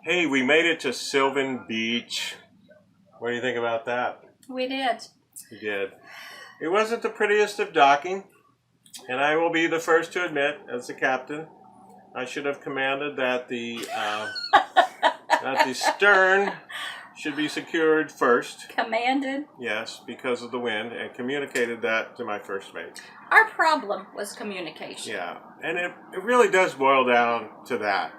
Hey, we made it to Sylvan Beach. What do you think about that? We did. We did. It wasn't the prettiest of docking, and I will be the first to admit, as the captain, I should have commanded that the stern should be secured first. Commanded. Yes, because of the wind, and communicated that to my first mate. Our problem was communication. Yeah, and it really does boil down to that.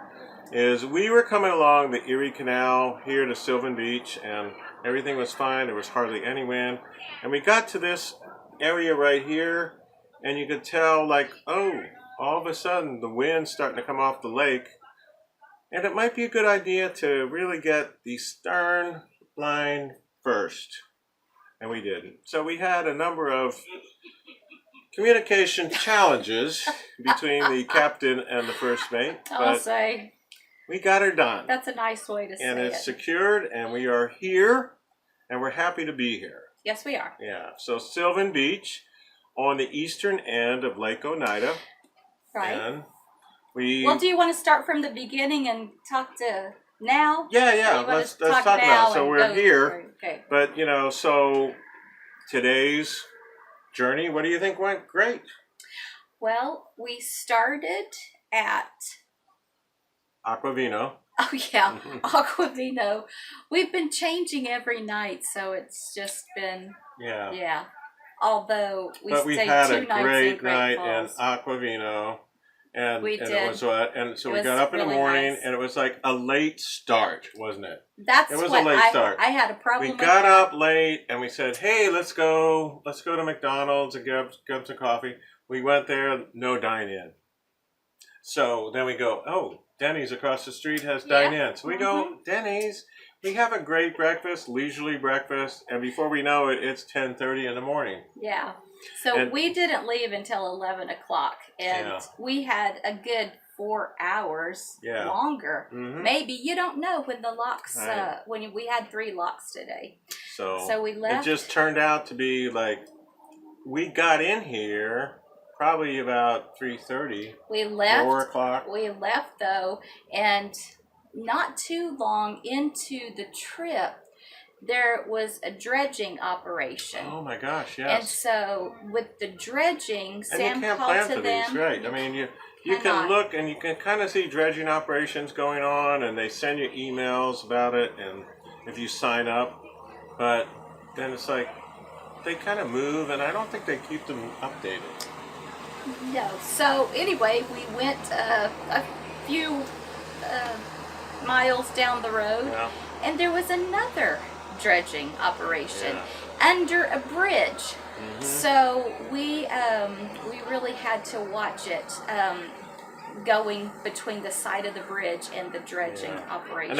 Is we were coming along the Erie Canal here to Sylvan Beach, and everything was fine. There was hardly any wind, and we got to this area right here, and you could tell, like, oh, all of a sudden the wind's starting to come off the lake, and it might be a good idea to really get the stern line first, and we didn't. So we had a number of communication challenges between the captain and the first mate, I'll say. we got her done. That's a nice way to say it. And it's secured, and we are here, and we're happy to be here. Yes, we are. Yeah, so Sylvan Beach on the eastern end of Lake Oneida. Right. And well, do you want to start from the beginning and talk to now? Yeah, let's talk about it. So we're here. Okay. But, so today's journey, what do you think went great? Well, we started at... Aquavino. Oh, yeah, Aquavino. We've been changing every night, so it's just been... Yeah. Although we had stayed 2 nights a great in Great night Falls. in Aquavino. And we did. It was what? And so we got up in the really morning, nice. and it was like a late start, wasn't it? It was a late start. I had a problem We with got that. up late, and we said, hey, let's go to McDonald's and get some coffee. We went there, no dine-in. So then we go, oh, Denny's across the street has dine-in. So we go, Denny's. We have a great breakfast, leisurely breakfast, and before we know it, it's 10:30 in the morning. Yeah. So we didn't leave until 11 o'clock, and we had a good 4 hours longer. Maybe. You don't know when the locks, when we had 3 locks today. So we left. It just turned out to be like, we got in here probably about 3:30. We left. 4 o'clock. We left, though, and not too long into the trip, there was a dredging operation. Oh my gosh, yes. And so with the dredging, Sam you can't called plan to for them. these, right? I mean, you can look and you can kind of see dredging operations going on, and they send you emails about it, and if you sign up, but then it's like they kind of move, and I don't think they keep them updated. No. So anyway, we went a few miles down the road, and there was another dredging operation under a bridge. So we really had to watch it going between the side of the bridge and the dredging operation. And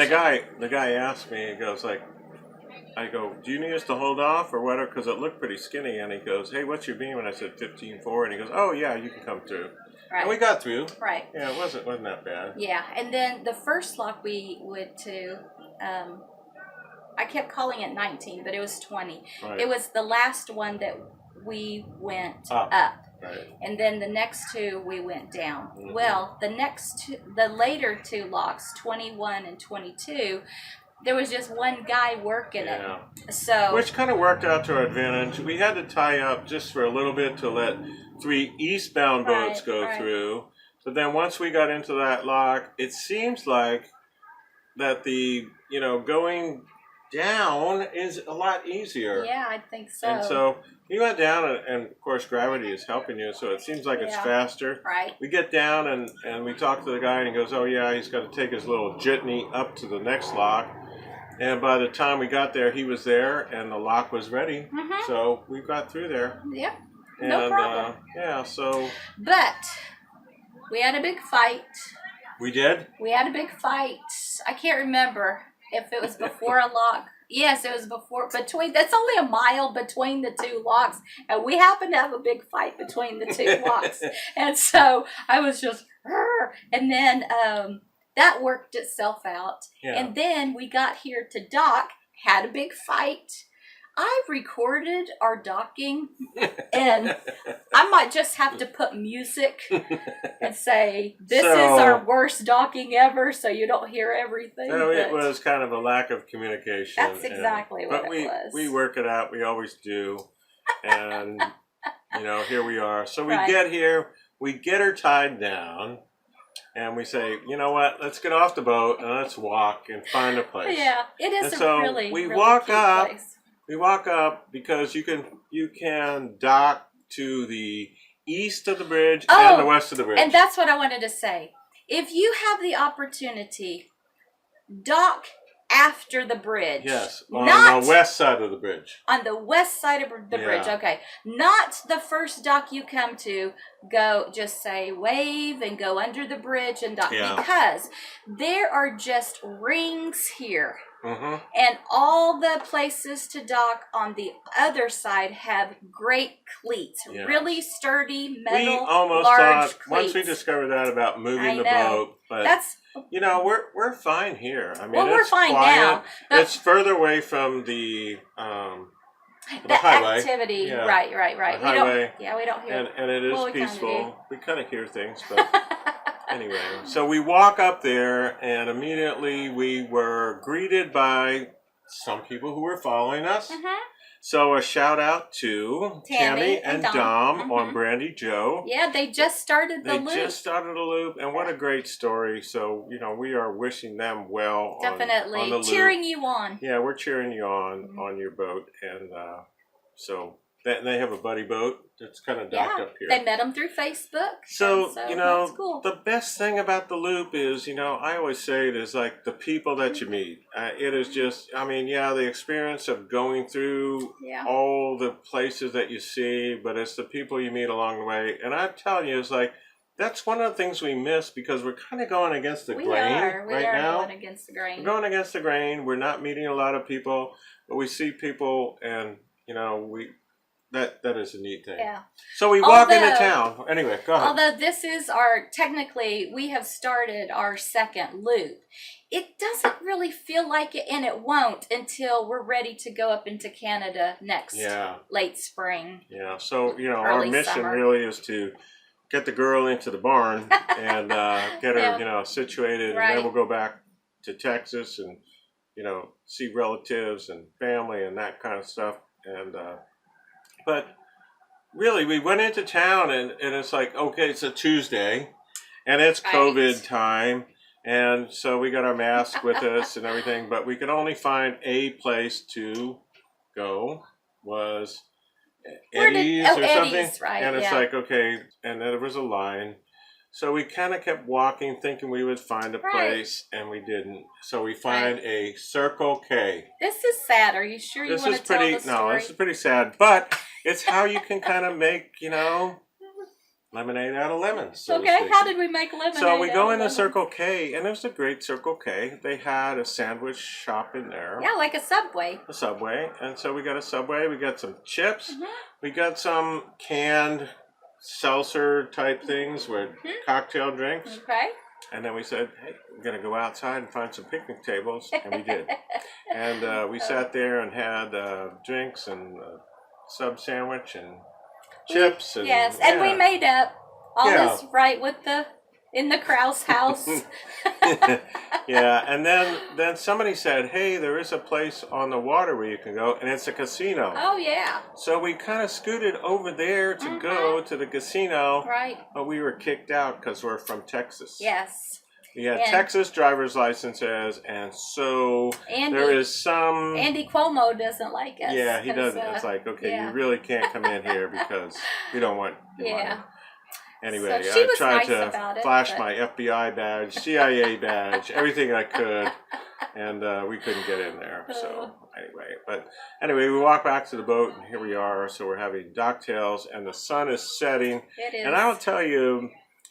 the guy asked me, he goes like, I go, do you need us to hold off or whatever? Because it looked pretty skinny. And he goes, hey, what's your beam? And I said 15.4. And he goes, oh yeah, you can come through. Right. And we got through. Right. Yeah, it wasn't that bad. Yeah, and then the first lock we went to, I kept calling it 19, but it was 20. Right. It was the last one that we went up. Right. And then the next 2 we went down. Well, the later 2 locks, 21 and 22, there was just one guy working it. So which kind of worked out to our advantage. We had to tie up just for a little bit to let 3 eastbound boats go through. But then once we got into that lock, it seems like that the, going down is a lot easier. Yeah, I think so. And so we went down, and of course gravity is helping you, so it seems like it's faster. Right. We get down, and we talk to the guy, and he goes, oh yeah, he's got to take his little jitney up to the next lock. And by the time we got there, he was there, and the lock was ready. So we got through there. Yep, and, no problem. So... But we had a big fight. We did? We had a big fight. I can't remember if it was before a lock. Yes, it was between. That's only a mile between the 2 locks, and we happened to have a big fight between the 2 locks. And so I was just, and then that worked itself out. And then we got here to dock, had a big fight. I've recorded our docking, and I might just have to put music and say, this is our worst docking ever, so you don't hear everything. So it was kind of a lack of communication. That's exactly what it was. We work it out. We always do. And, here we are. So we Right. get here, we get her tied down, and we say, you know what, let's get off the boat and let's walk and find a place. Yeah, it is And so really, we really walk cute up. place. We walk up because you can dock to the east of the bridge and the west of the bridge. And that's what I wanted to say. If you have the opportunity, dock after the bridge. Yes, on the west side of the bridge. On the west side of the bridge, okay. Not the first dock you come to. Go, just say wave and go under the bridge and dock. Yeah. Because there are just rings here. Mm-hmm. And all the places to dock on the other side have great cleats. Yes. Really sturdy, metal, we almost large thought, cleats. once we discovered that about moving the boat, but that's we're fine here. I mean, we're it's fine quiet. now. It's further away from the highway. Activity, Yeah. right. The We highway. don't hear. And it is Well, we kinda peaceful. We kind of hear things, but anyway. So we walk up there, and immediately we were greeted by some people who were following us. Mm-hmm. So a shout out to Tammy and Dom on Brandy Joe. Yeah, they just started the loop. They just started a loop, and what a great story. So, we are wishing them well. Definitely. On the loop. Cheering you on. Yeah, we're cheering you on your boat. And so they have a buddy boat that's kind of docked up here. They met them through Facebook. So, that's cool. the best thing about the loop is, I always say it is like the people that you meet. It is just, the experience of going through all the places that you see, but it's the people you meet along the way. And I'm telling you, it's like, that's one of the things we miss because we're kind of going against the grain right now. Going against the grain. We're going against the grain. We're not meeting a lot of people, but we see people and, that is a neat thing. Yeah. So we walk into town. Anyway, go ahead. Although this is technically, we have started our second loop. It doesn't really feel like it, and it won't until we're ready to go up into Canada next late spring. Yeah. So, our mission really is to get the girl into the barn and get her, situated. Right. And then we'll go back to Texas and, see relatives and family and that kind of stuff. And, but really, we went into town and it's like, okay, it's a Tuesday and it's COVID time. And so we got our mask with us and everything, but we could only find a place to go, was Eddie's or something. Eddie's, right, and it's like, okay, and there was a line. So we kind of kept walking thinking we would find a place, and we didn't. So we find a Circle K. This is sad. Are you sure you want to tell the story? No, this is pretty sad, but it's how you can kind of make, lemonade out of lemons. So okay, how did we make lemonade? So we go into Circle K, and there's a great Circle K. They had a sandwich shop in there. Yeah, like a Subway. A Subway. And so we got a Subway. We got some chips. Mm-hmm. We got some canned seltzer type things with cocktail drinks. Okay. And then we said, hey, we're going to go outside and find some picnic tables. And we did. And we sat there and had drinks and sub sandwich and chips. And, and we made up all this right in the Krause house. And then somebody said, hey, there is a place on the water where you can go, and it's a casino. Oh, yeah. So we kind of scooted over there to go to the casino. Right. But we were kicked out because we're from Texas. Yes. We had Texas driver's licenses, and so there is some... Andy Cuomo doesn't like us. Yeah, he doesn't. It's like, okay, you really can't come in here because we don't want your money. Anyway, so I tried to flash my FBI badge, CIA badge, everything I could, and we couldn't get in there. So anyway, we walk back to the boat, and here we are. So we're having Docktails, and the sun is setting. It is. And I will tell you,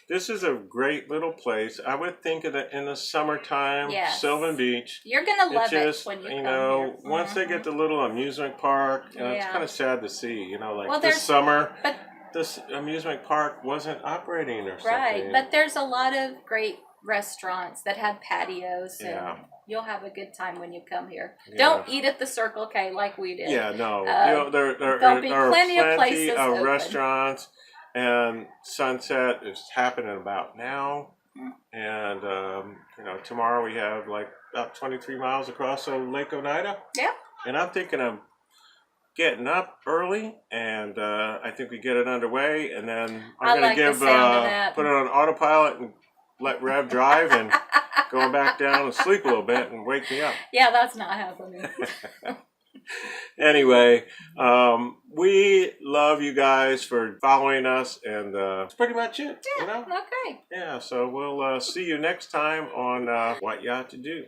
this is a great little place. I would think of it in the summertime, Sylvan Beach. You're going to love it when you come here. Once they get the little amusement park, it's kind of sad to see, this summer. This amusement park wasn't operating or something. Right, but there's a lot of great restaurants that have patios. Yeah. And you'll have a good time when you come here. Yeah. Don't eat at the Circle K like we did. Yeah, no. There there'll be are plenty of places open. restaurants, and sunset is happening about now. And tomorrow we have like about 23 miles across Lake Oneida. Yeah. And I'm thinking of getting up early, and I think we get it underway, and then I'm going to put it on autopilot and let Rev drive, and going back down and sleep a little bit and wake me up. Yeah, that's not happening. Anyway, we love you guys for following us, and that's pretty much it. Yeah, okay. Yeah, so we'll see you next time on What Yacht to Do.